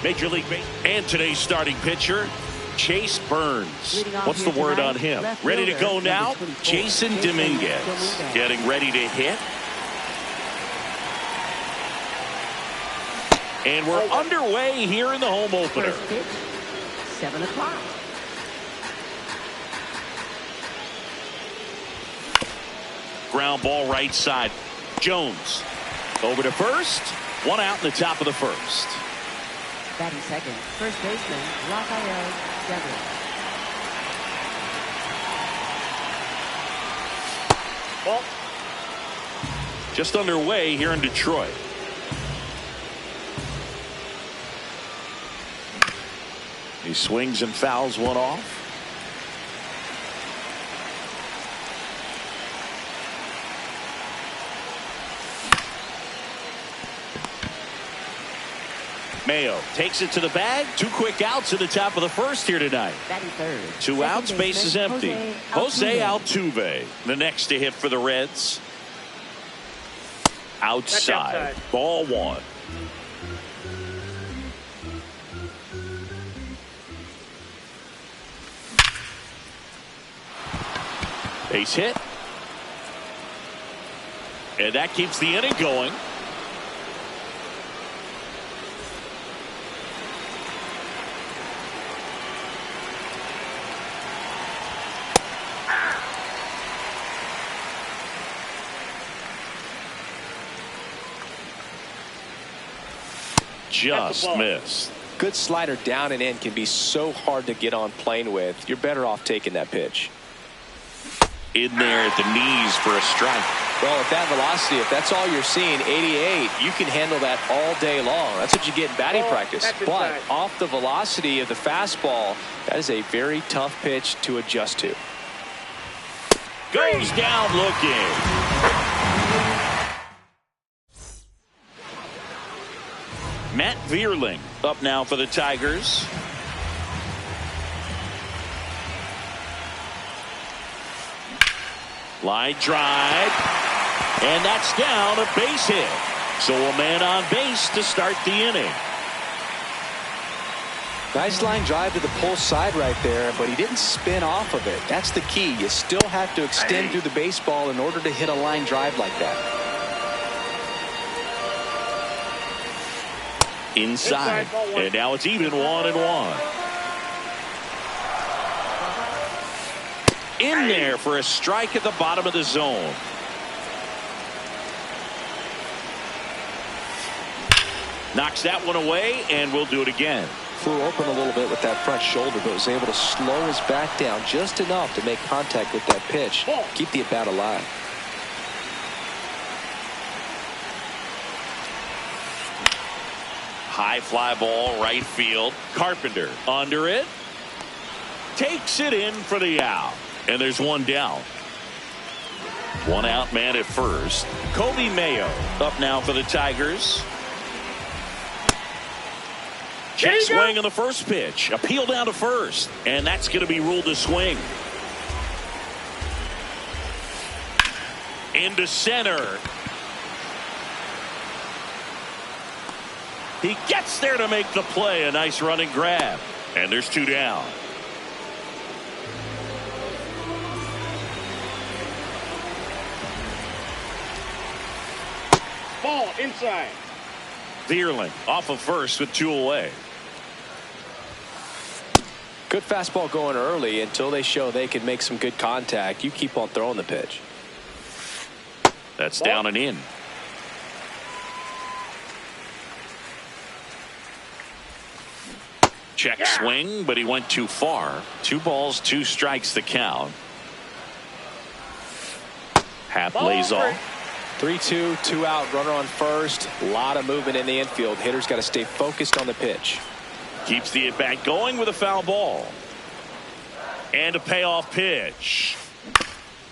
Major League Baseball. And today's starting pitcher, Chase Burns. What's the word on him? Ready to go now? Jason Dominguez getting ready to hit. And we're underway here in the home opener. 7 o'clock. Ground ball right side. Jones over to first. One out in the top of the first. Batting second, first baseman Rafael Devers. Ball. Just underway here in Detroit. He swings and fouls one off. Mayo takes it to the bag. 2 quick outs at the top of the first here tonight. Batting third. 2 outs, base is empty. Jose Altuve, the next to hit for the Reds. Outside. Ball 1. Base hit. And that keeps the inning going. Just missed. Good slider down and in can be so hard to get on plane with. You're better off taking that pitch. In there at the knees for a strike. Well, at that velocity, if that's all you're seeing, 88, you can handle that all day long. That's what you get in batting practice. But off the velocity of the fastball, that is a very tough pitch to adjust to. Goes down looking. Matt Vierling up now for the Tigers. Line drive. And that's down, a base hit. So a man on base to start the inning. Nice line drive to the pull side right there, but he didn't spin off of it. That's the key. You still have to extend through the baseball in order to hit a line drive like that. Inside. And now it's even 1-1. In there for a strike at the bottom of the zone. Knocks that one away, and we'll do it again. Flew open a little bit with that front shoulder, but was able to slow his back down just enough to make contact with that pitch. Keep the at-bat alive. High fly ball, right field. Carpenter under it. Takes it in for the out. And there's one down. 1 out, man at first. Kobe Mayo up now for the Tigers. Check swing on the first pitch. Appeal down to first. And that's going to be ruled a swing. Into center. He gets there to make the play. A nice running grab. And there's 2 down. Ball inside. Vierling off of first with 2 away. Good fastball going early until they show they can make some good contact. You keep on throwing the pitch. That's down and in. Check swing, but he went too far. 2 balls, 2 strikes the count. Half lays off. 3-2, 2 out, runner on first. A lot of movement in the infield. Hitter's got to stay focused on the pitch. Keeps the at-bat going with a foul ball. And a payoff pitch.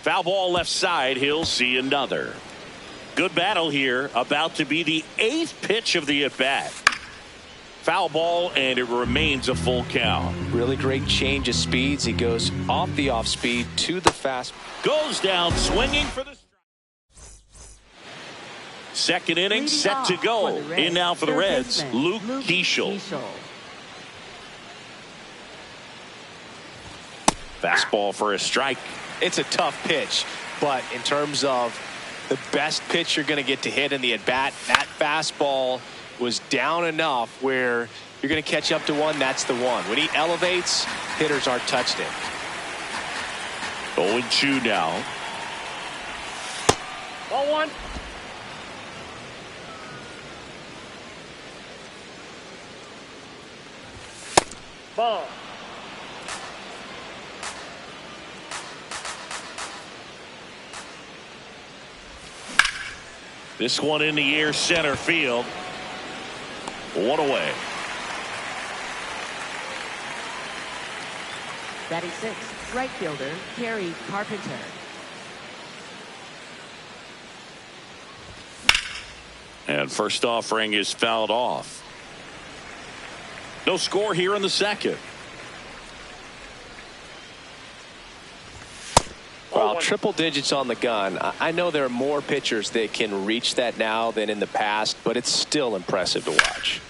Foul ball left side. He'll see another. Good battle here. About to be the 8th pitch of the at-bat. Foul ball, and it remains a full count. Really great change of speeds. He goes off the off speed to the fast. Goes down swinging for the strike. Second inning Leading set to off go. for the Reds, In now for the third Reds, baseman, Luke Keeschel. Fastball for a strike. It's a tough pitch, but in terms of the best pitch you're going to get to hit in the at-bat, that fastball was down enough where you're going to catch up to one. That's the one. When he elevates, hitters aren't touched him. 0-2 now. Ball one. Ball. This one in the air, center field. One away. Batting sixth, right fielder, Gary Carpenter. And first offering is fouled off. No score here in the second. Well, triple digits on the gun. I know there are more pitchers that can reach that now than in the past, but it's still impressive to watch.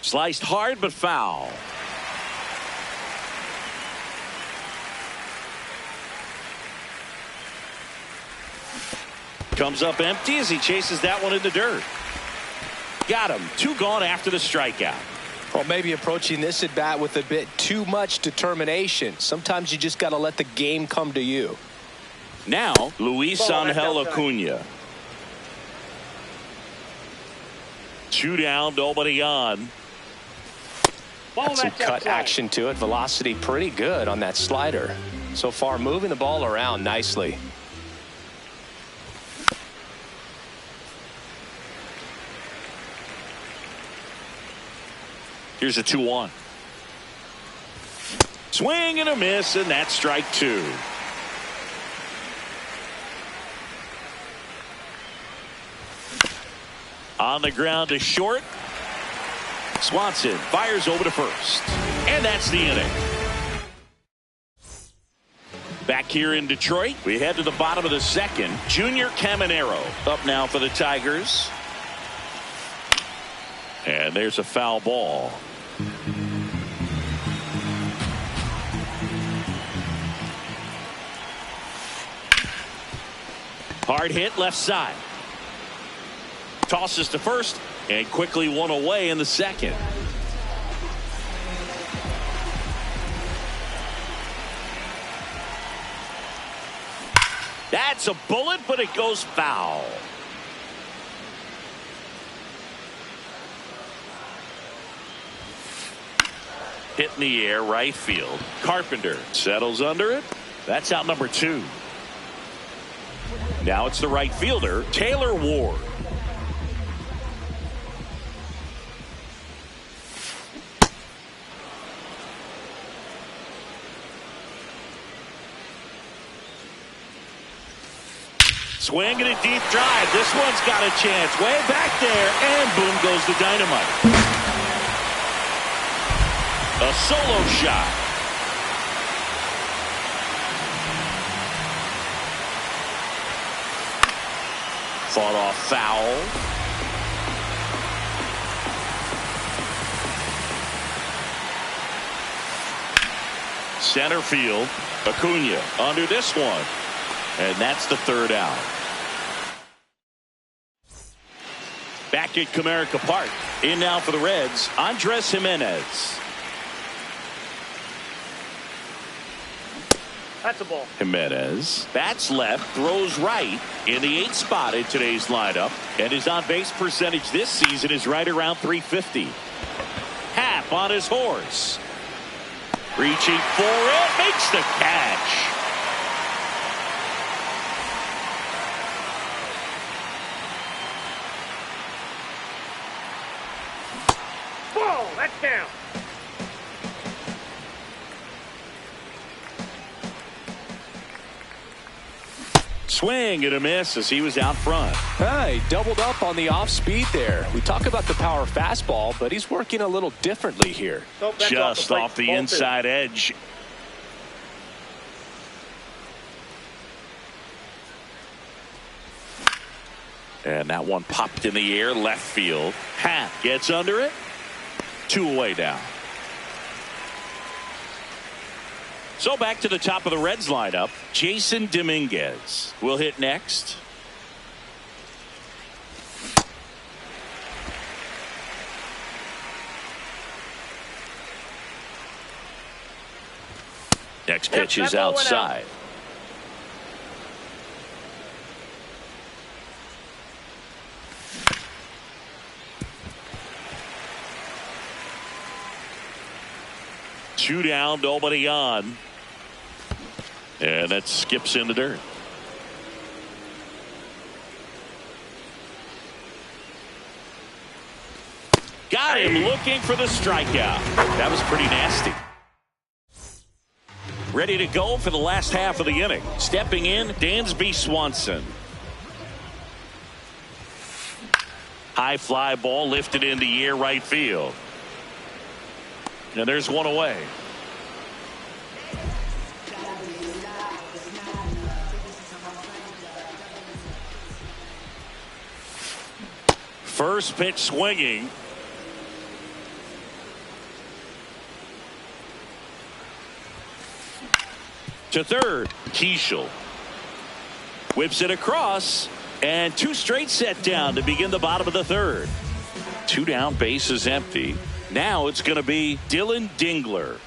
Sliced hard but foul. Comes up empty as he chases that one in the dirt. Got him. 2 gone after the strikeout. Well, maybe approaching this at bat with a bit too much determination. Sometimes you just got to let the game come to you. Now, Luis Angel Acuna. 2 down, nobody on. Got some cut action to it. Velocity pretty good on that slider. So far, moving the ball around nicely. Here's a 2-1. Swing and a miss, and that's strike 2. On the ground to short. Swanson fires over to first. And that's the inning. Back here in Detroit, we head to the bottom of the second. Junior Caminero up now for the Tigers. And there's a foul ball. Hard hit left side. Tosses to first and quickly one away in the second. That's a bullet, but it goes foul. Hit in the air, right field. Carpenter settles under it. That's out number 2. Now it's the right fielder, Taylor Ward. Swing and a deep drive. This one's got a chance. Way back there, and boom goes the dynamite. A solo shot. Fought off foul. Center field. Acuna under this one. And that's the 3rd out. Back at Comerica Park. In now for the Reds, Andres Jimenez. That's a ball. Jimenez bats left, throws right in the 8th spot in today's lineup, and his on-base percentage this season is right around .350. Happ on his horse, reaching for it, makes the catch. Ball. That's down. Swing and a miss as he was out front. He doubled up on the off speed there. We talk about the power fastball, but he's working a little differently here. Just off the inside edge. And that one popped in the air left field. Happ gets under it. 2 away now. So back to the top of the Reds lineup. Jason Dominguez will hit next. Next pitch is outside. Two down, nobody on. And that skips in the dirt. Got him looking for the strikeout. That was pretty nasty. Ready to go for the last half of the inning. Stepping in, Dansby Swanson. High fly ball lifted in the air right field. And there's one away. First pitch swinging. To third, Keishel whips it across, and 2 straight set down to begin the bottom of the third. 2 down, bases empty. Now it's going to be Dylan Dingler.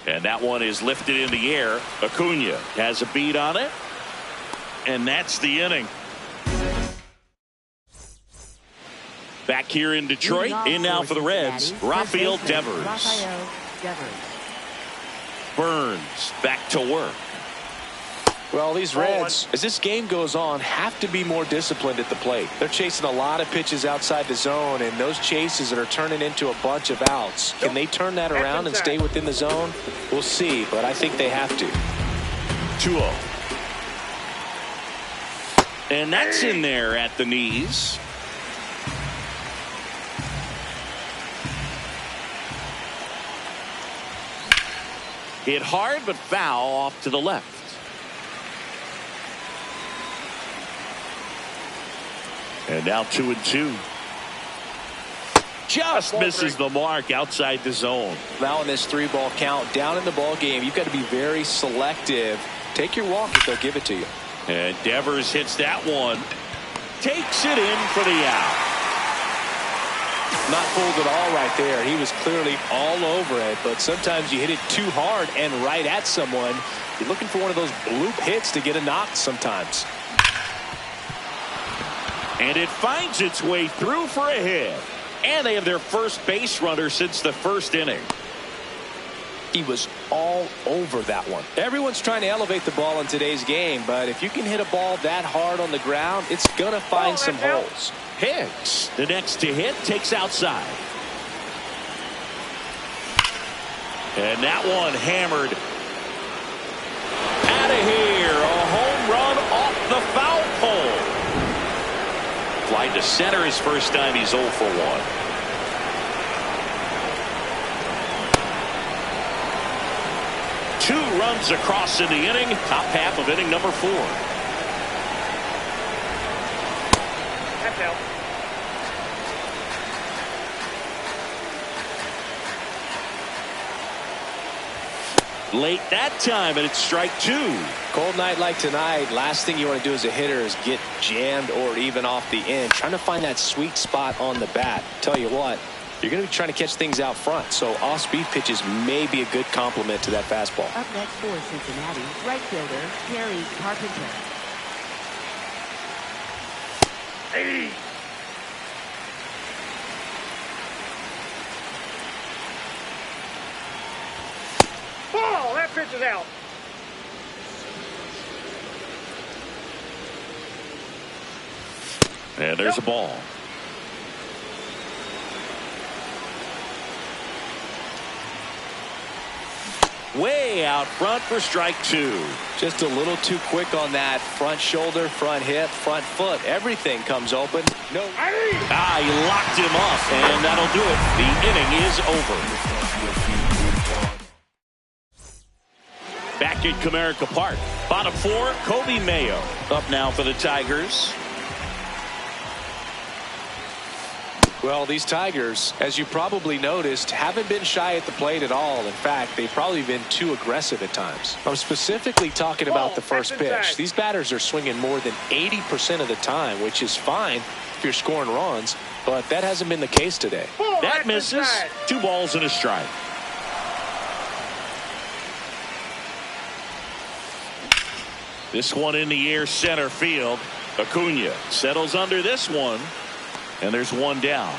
And that one is lifted in the air. Acuna has a beat on it. And that's the inning. Back here in Detroit, in now for the Reds, Rafael Devers. Burns back to work. Well, these Reds, as this game goes on, have to be more disciplined at the plate. They're chasing a lot of pitches outside the zone, and those chases that are turning into a bunch of outs. Can they turn that around and stay within the zone? We'll see, but I think they have to. 2-0. And that's in there at the knees. Hit hard, but foul off to the left. And now 2-2. Just misses the mark outside the zone. Now in this 3-ball count, down in the ball game, you've got to be very selective. Take your walk if they'll give it to you. And Devers hits that one. Takes it in for the out. Not fooled at all right there. He was clearly all over it, but sometimes you hit it too hard and right at someone. You're looking for one of those bloop hits to get a knock sometimes. And it finds its way through for a hit. And they have their first base runner since the first inning. He was all over that one. Everyone's trying to elevate the ball in today's game, but if you can hit a ball that hard on the ground, it's going to find some holes. Hicks, the next to hit, takes outside. And that one hammered out of here. A home run off the foul pole. Fly to center his first time. He's 0 for 1. Two runs across in the inning. Top half of inning number 4. That's out. Late that time, and it's strike 2. Cold night like tonight, last thing you want to do as a hitter is get jammed or even off the end. Trying to find that sweet spot on the bat. Tell you what, you're going to be trying to catch things out front, so off-speed pitches may be a good complement to that fastball. Up next for Cincinnati, right fielder Gary Carpenter. Hey. Ball! That pitch is out. And there's a ball. Way out front for strike 2. Just a little too quick on that front shoulder, front hip, front foot. Everything comes open. No. He locked him up, and that'll do it. The inning is over. Back at Comerica Park. Bottom four, Kobe Mayo up now for the Tigers. Well, these Tigers, as you probably noticed, haven't been shy at the plate at all. In fact, they've probably been too aggressive at times. I'm specifically talking about the first pitch. These batters are swinging more than 80% of the time, which is fine if you're scoring runs, but that hasn't been the case today. That misses. 2 balls and a strike. This one in the air, center field. Acuna settles under this one. And there's one down.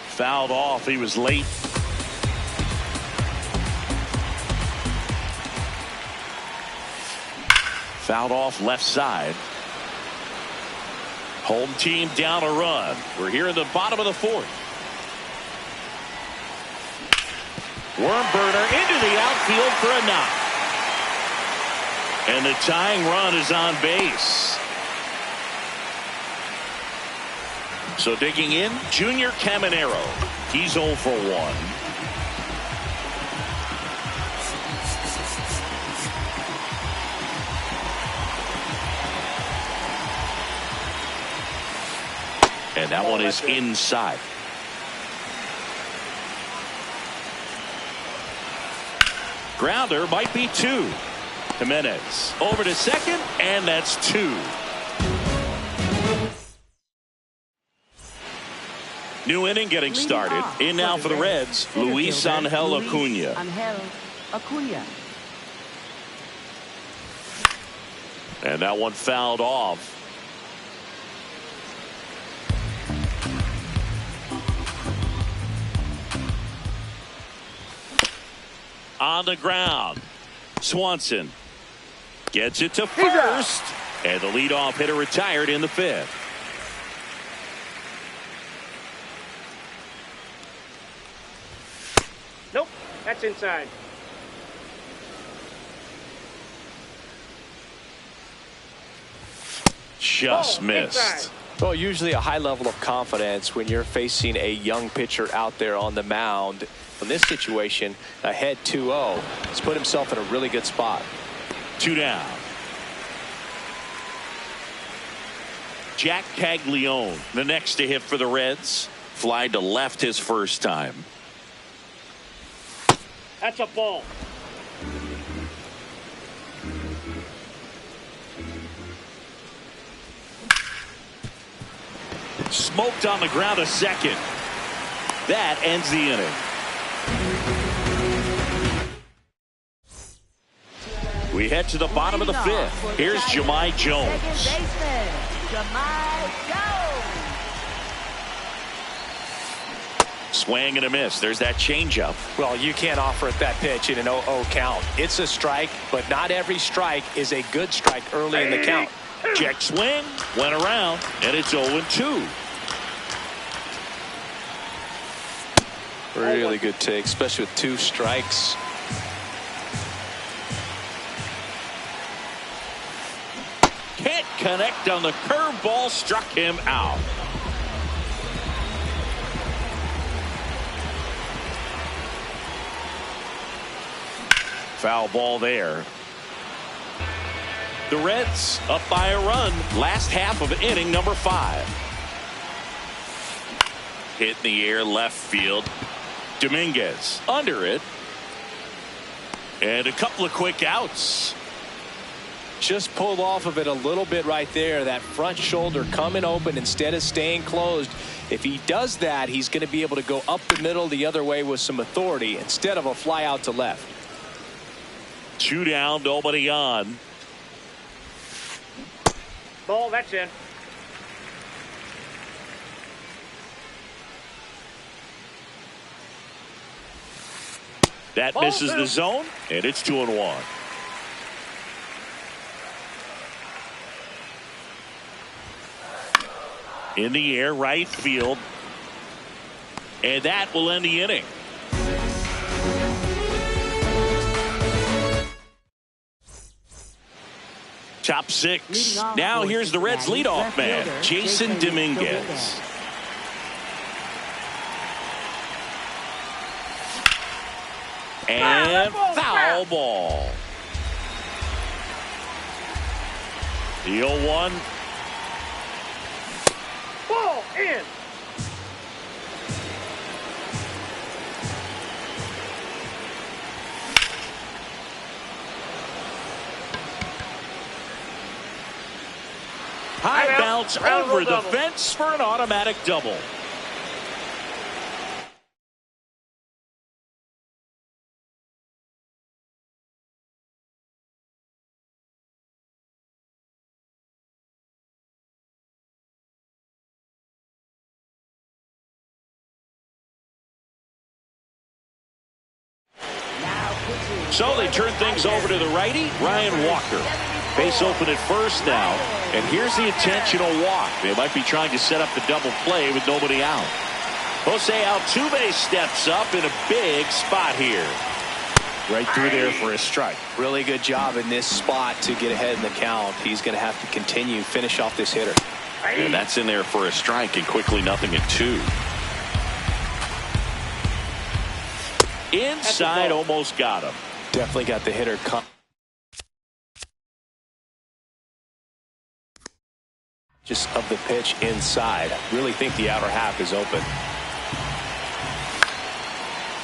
Fouled off. He was late. Fouled off left side. Home team down a run. We're here in the bottom of the 4th. Worm burner into the outfield for a knock. And the tying run is on base. So digging in, Junior Caminero. He's 0 for 1. And that one is inside. Grounder might be 2. Jimenez over to second, and that's 2. New inning getting started. In now for the Reds, Luis Angel Acuna. And that one fouled off. On the ground. Swanson gets it to first. And the leadoff hitter retired in the 5th. Nope, that's inside. Just missed. Inside. Well, usually a high level of confidence when you're facing a young pitcher out there on the mound. In this situation, ahead 2-0. He's put himself in a really good spot. 2 down. Jack Caglione, the next to hit for the Reds. Fly to left his first time. That's a ball. Smoked on the ground a second. That ends the inning. We head to the bottom of the 5th. Here's Jahmai Jones. Swing and a miss. There's that changeup. Well, you can't offer it that pitch in an 0-0 count. It's a strike, but not every strike is a good strike early in the count. Check swing, went around, and it's 0-2. Really good take, especially with 2 strikes. Can't connect on the curveball, struck him out. Foul ball there. The Reds up by a run. Last half of inning number 5. Hit in the air left field. Dominguez under it. And a couple of quick outs. Just pulled off of it a little bit right there. That front shoulder coming open instead of staying closed. If he does that, he's going to be able to go up the middle the other way with some authority instead of a fly out to left. 2 down, nobody on. Ball, that's in. That misses the zone, and it's 2-1. In the air, right field. And that will end the inning. Top six. Leading off Now for here's the Reds Cincinnati, leadoff left man, fielder, Jason Jason Dominguez. Dominguez. And foul ball. The 0-1. Ball in. High bounce over the double. fence for an automatic double. So they turn things over to the righty, Ryan Walker. Base open at first now. And here's the intentional walk. They might be trying to set up the double play with nobody out. Jose Altuve steps up in a big spot here. Right through there for a strike. Really good job in this spot to get ahead in the count. He's going to have to continue, finish off this hitter. And that's in there for a strike, and quickly 0-2. Inside, almost got him. Definitely got the hitter cut. Just of the pitch inside. Really think the outer half is open.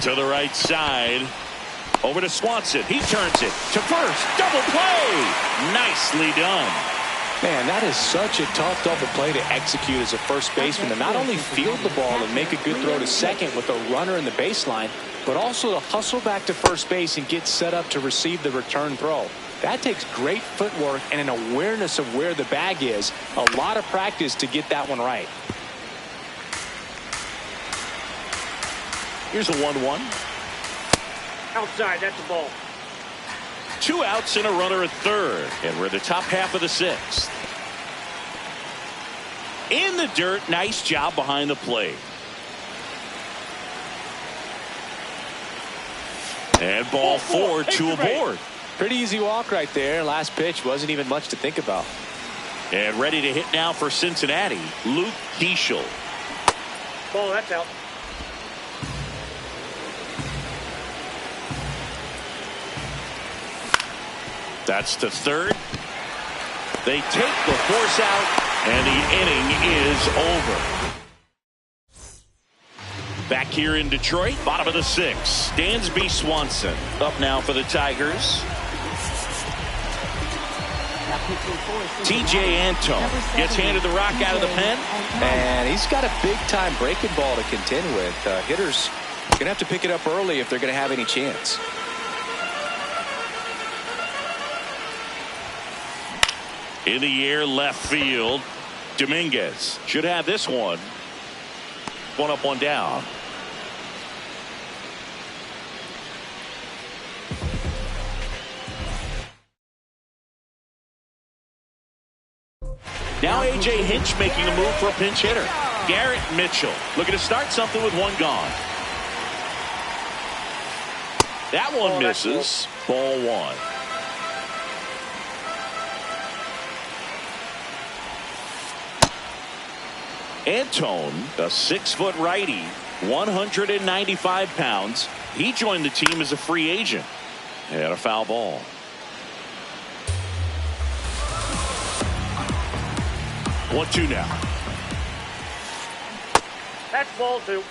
To the right side. Over to Swanson. He turns it to first. Double play. Nicely done. Man, that is such a tough double play to execute as a first baseman, to not only field the ball and make a good throw to second with a runner in the baseline, but also to hustle back to first base and get set up to receive the return throw. That takes great footwork and an awareness of where the bag is. A lot of practice to get that one right. Here's a 1-1. Outside, that's a ball. 2 outs and a runner at third. And we're in the top half of the 6th. In the dirt, nice job behind the plate. And ball 4, 2 aboard. Pretty easy walk right there. Last pitch wasn't even much to think about. And ready to hit now for Cincinnati, Luke Keeschel. Ball, that's out. That's to third. They take the force out, and the inning is over. Back here in Detroit, bottom of the 6th. Dansby Swanson up now for the Tigers. TJ Antone gets handed the rock out of the pen. And he's got a big-time breaking ball to contend with. Hitters going to have to pick it up early if they're going to have any chance. In the air, left field. Dominguez should have this one. One up, one down. Now A.J. Hinch making a move for a pinch hitter. Garrett Mitchell looking to start something with one gone. That one misses. Ball 1. Antone, a 6-foot righty, 195 pounds. He joined the team as a free agent. And a foul ball. One, 2 now. That's ball 2.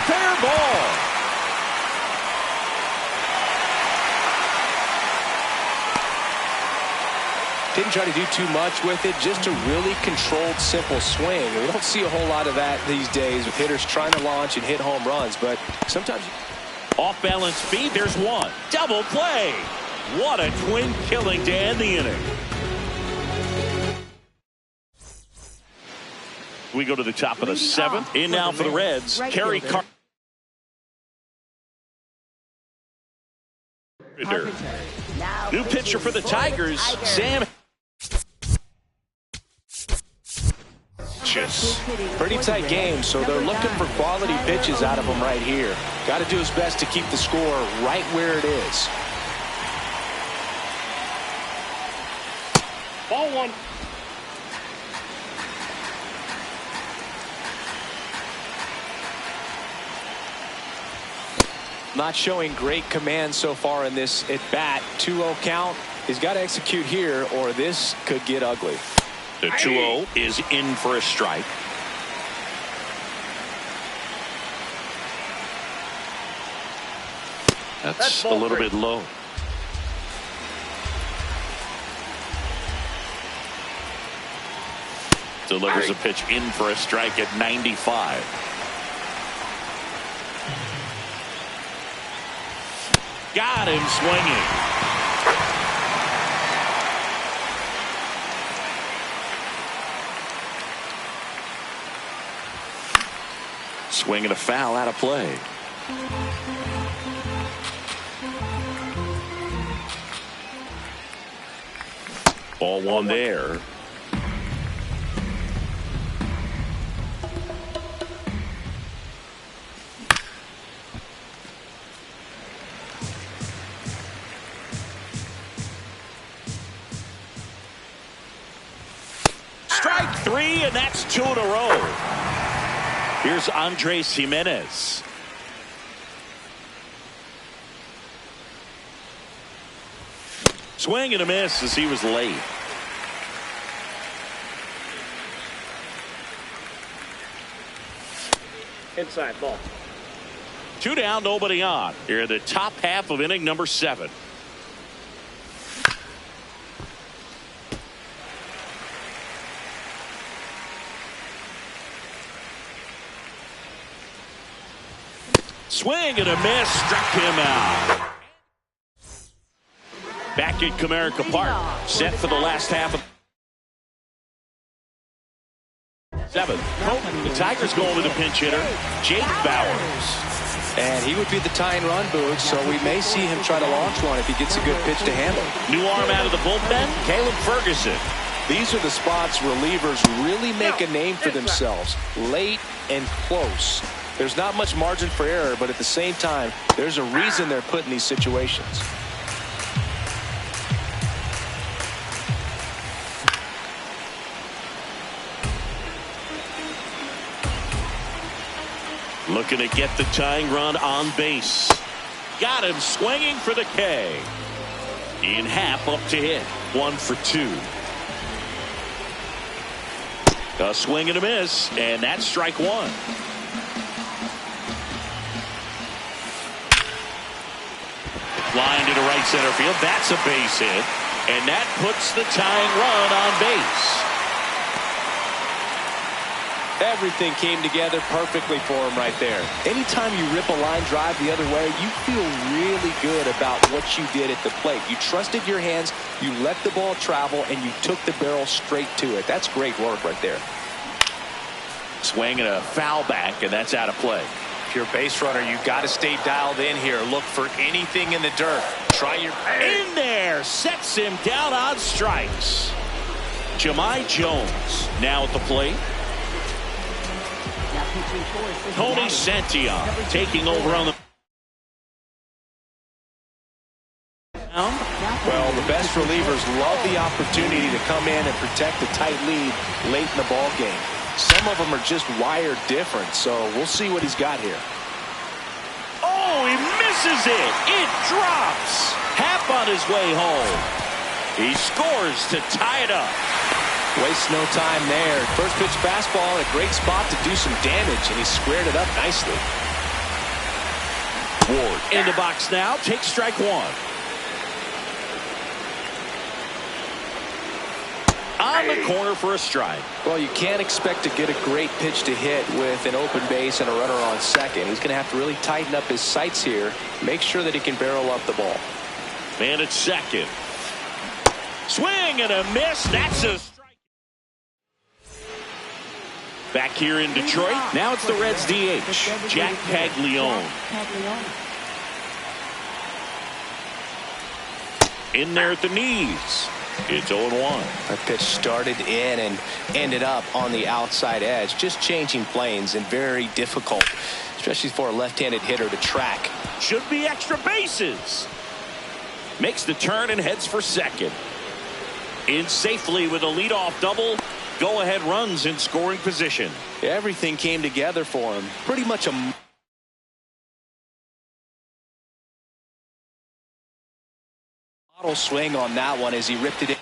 Fair ball. Didn't try to do too much with it, just a really controlled, simple swing. We don't see a whole lot of that these days with hitters trying to launch and hit home runs, but sometimes... Off balance speed, there's one. Double play. What a twin killing to end the inning. We go to the top of the 7th. In now for the Reds, Kerry Carpenter. New pitcher for the Tigers, Sam pitches. Pretty tight game, so they're looking for quality pitches out of him right here. Got to do his best to keep the score right where it is. Ball one. Not showing great command so far in this at bat. 2-0 count. He's got to execute here or this could get ugly. The 2-0 is in for a strike. That's a little bit low. Delivers a pitch in for a strike at 95. Got him swinging. Swinging a foul out of play. Ball one there. Strike three, and that's 2 in a row. Here's Andres Gimenez. Swing and a miss as he was late. Inside ball. 2 down, nobody on. Here in the top half of inning number 7. Swing and a miss, struck him out. Back at Comerica Park, set for the last half of 7th. The Tigers going with a pinch hitter, Jake Bauers. And he would be the tying run, Boog, so we may see him try to launch one if he gets a good pitch to handle. New arm out of the bullpen, Caleb Ferguson. These are the spots relievers really make a name for themselves. Late and close. There's not much margin for error, but at the same time, there's a reason they're put in these situations. Looking to get the tying run on base. Got him swinging for the K. Ian Happ up to hit. 1 for 2. A swing and a miss, and that's strike 1. Line to the right center field. That's a base hit, and that puts the tying run on base. Everything came together perfectly for him right there. Anytime you rip a line drive the other way, you feel really good about what you did at the plate. You trusted your hands, you let the ball travel, and you took the barrel straight to it. That's great work right there. Swing and a foul back, and that's out of play. If you're a base runner, you've got to stay dialed in here. Look for anything in the dirt. Try your... In there, sets him down on strikes. Jahmai Jones now at the plate. Tony Santillan taking over on the mound. Well, the best relievers love the opportunity to come in and protect a tight lead late in the ball game. Some of them are just wired different, so we'll see what he's got here. Oh, he misses it. It drops. Happ on his way home. He scores to tie it up. Wastes no time there. First pitch fastball in a great spot to do some damage, and he squared it up nicely. Ward in the box now. Takes strike 1. On the corner for a strike. Well, you can't expect to get a great pitch to hit with an open base and a runner on second. He's going to have to really tighten up his sights here. Make sure that he can barrel up the ball. Man at second. Swing and a miss. That's a strike. Back here in Detroit. Now it's the Reds DH, Jack Paglione. In there at the knees. It's 0-1. That pitch started in and ended up on the outside edge. Just changing planes and very difficult, especially for a left-handed hitter to track. Should be extra bases. Makes the turn and heads for second. In safely with a leadoff double. Go-ahead runs in scoring position. Everything came together for him. Pretty much a model swing on that one as he ripped it in.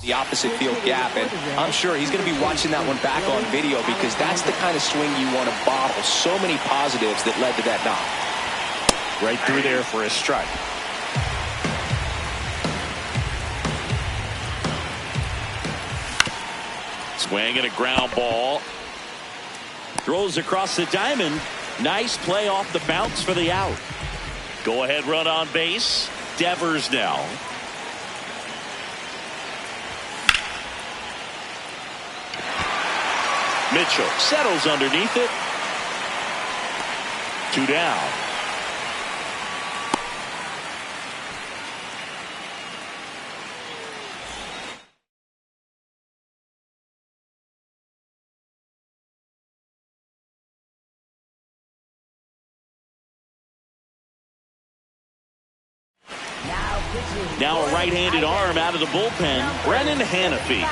The opposite field gap, and I'm sure he's going to be watching that one back on video because that's the kind of swing you want to bottle. So many positives that led to that knock. Right through there for a strike. Swing and a ground ball. Throws across the diamond. Nice play off the bounce for the out. Go ahead run on base. Devers now. Mitchell settles underneath it. 2 down. Now a right-handed arm out of the bullpen. Brennan Hanafy.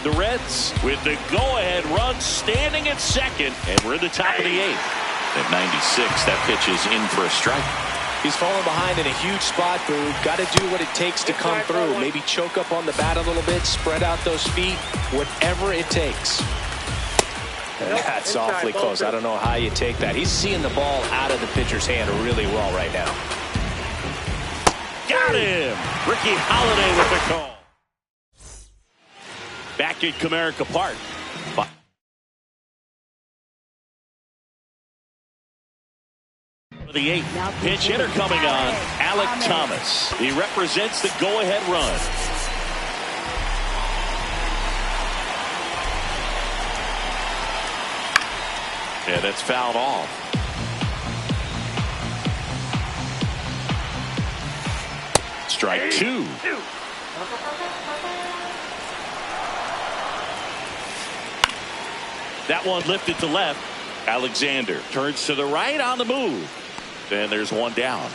The Reds with the go-ahead run standing at second, and we're at the top of the 8th. At 96, that pitch is in for a strike. He's falling behind in a huge spot, Boog. Got to do what it takes to come through. Maybe choke up on the bat a little bit, spread out those feet, whatever it takes. And that's awfully close. I don't know how you take that. He's seeing the ball out of the pitcher's hand really well right now. Got him! Ricky Holiday with the call. Back at Comerica Park. For the 8th, pinch hitter coming on, Alek Thomas. He represents the go-ahead run. Yeah, that's fouled off. Strike 2. That one lifted to left. Alexander turns to the right on the move. And there's one down.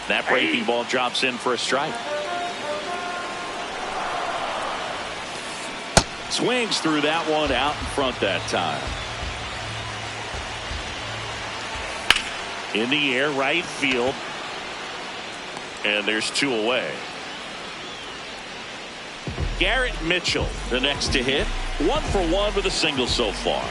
That breaking ball drops in for a strike. Swings through that one out in front that time. In the air, right field. And there's 2 away. Garrett Mitchell, the next to hit. 1 for 1 with a single so far.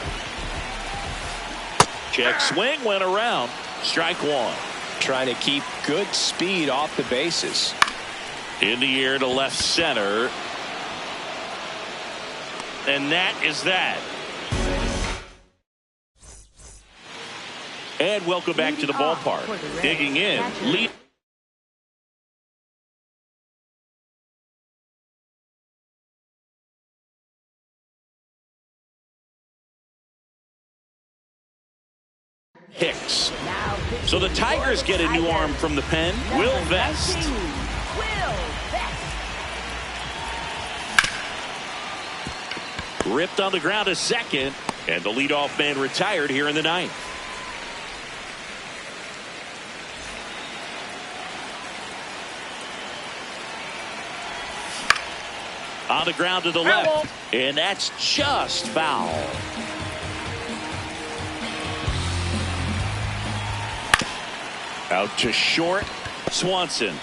Check swing, went around. Strike 1. Trying to keep good speed off the bases. In the air to left center. And that is that. And welcome back to the ballpark. Digging in. Lead. Hicks. So the Tigers get a new arm from the pen. Will Vest. Ripped on the ground to second. And the leadoff man retired here in the 9th. On the ground to the left. And that's just foul. Out to short. Swanson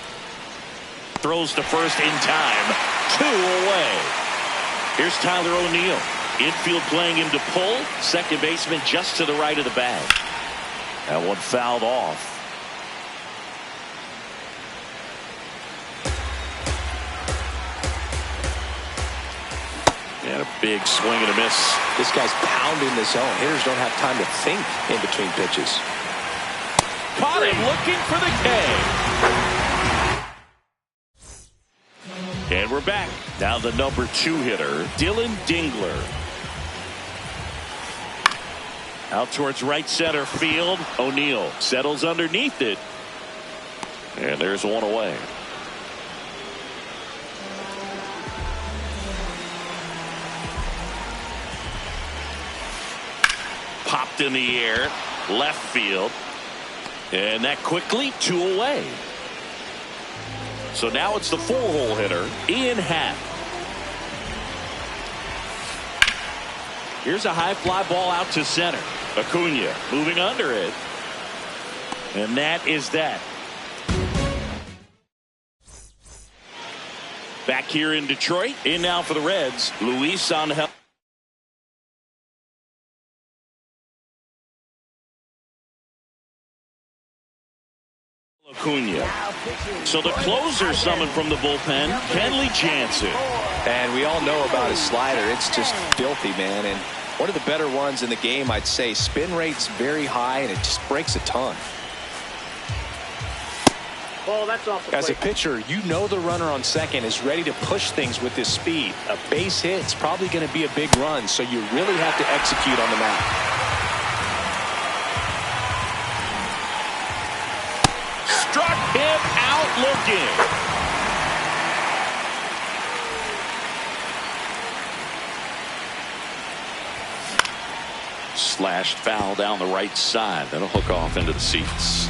throws to first in time. 2 away. Here's Tyler O'Neill. Infield playing him to pull. Second baseman just to the right of the bag. That one fouled off. And a big swing and a miss. This guy's pounding the zone. Hitters don't have time to think in between pitches. caught him looking for the K. And we're back. Now the number 2 hitter, Dylan Dingler. Out towards right center field. O'Neill settles underneath it. And there's one away. Popped in the air, left field. And that quickly 2 away. So now it's the 4-hole hitter, Ian Happ. Here's a high fly ball out to center. Acuna moving under it. And that is that. Back here in Detroit. In now for the Reds, Luis Angel. Acuna. So the closer summoned from the bullpen, Kenley Jansen. And we all know about his slider. It's just filthy, man. And one of the better ones in the game, I'd say. Spin rate's very high, and it just breaks a ton. Ball, that's off the As a plate. pitcher, you know the runner on second is ready to push things with his speed. A base hit's probably going to be a big run, so you really have to execute on the mound. Struck him out looking. Slashed foul down the right side. That'll hook off into the seats.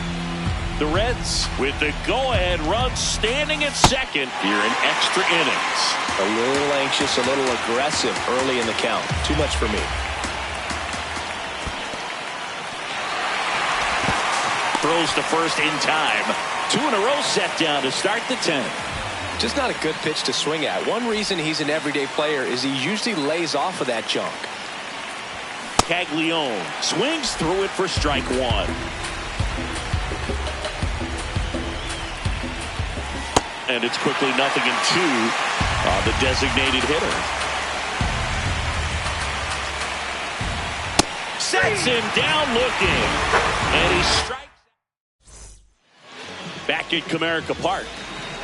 The Reds with the go-ahead run standing at second here in extra innings. A little anxious, a little aggressive early in the count. Too much for me. Throws to first in time. 2 in a row set down to start the 10th. Just not a good pitch to swing at. One reason he's an everyday player is he usually lays off of that junk. Caglione swings through it for strike 1. And it's quickly 0-2 on the designated hitter. Sets him down looking. And he strikes. Back at Comerica Park.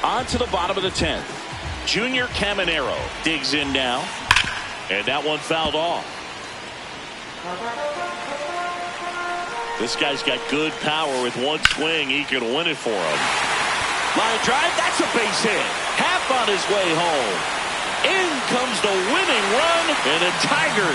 On to the bottom of the 10th. Junior Caminero digs in now. And that one fouled off. This guy's got good power. With one swing, he can win it for him. Line drive, that's a base hit. Happ on his way home. In comes the winning run, and the Tigers